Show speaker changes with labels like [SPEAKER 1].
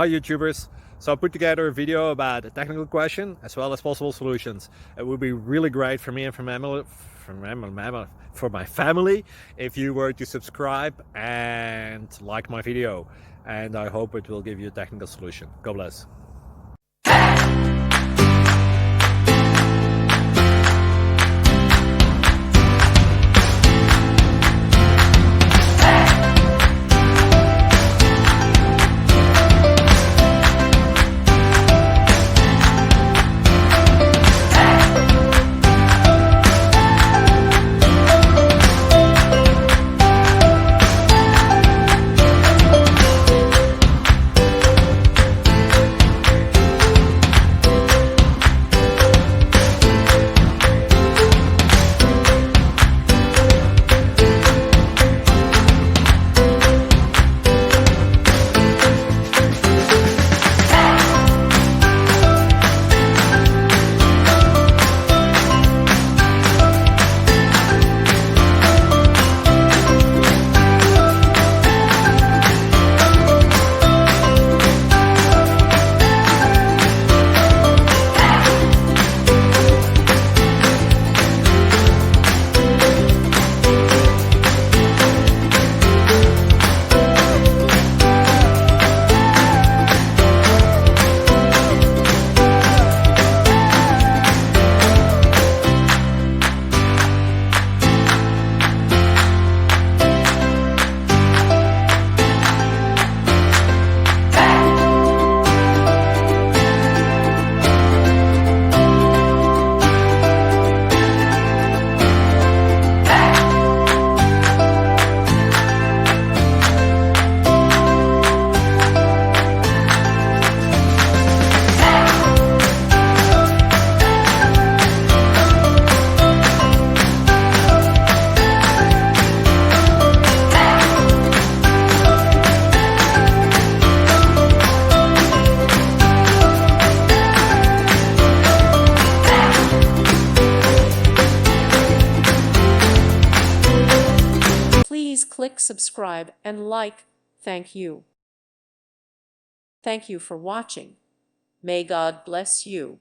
[SPEAKER 1] Hi YouTubers! So I put together a video about a technical question as well as possible solutions. It would be really great for me and for my family if you were to subscribe and like my video, and I hope it will give you a technical solution. God bless.
[SPEAKER 2] Please click subscribe and like. Thank you. Thank you for watching. May God bless you.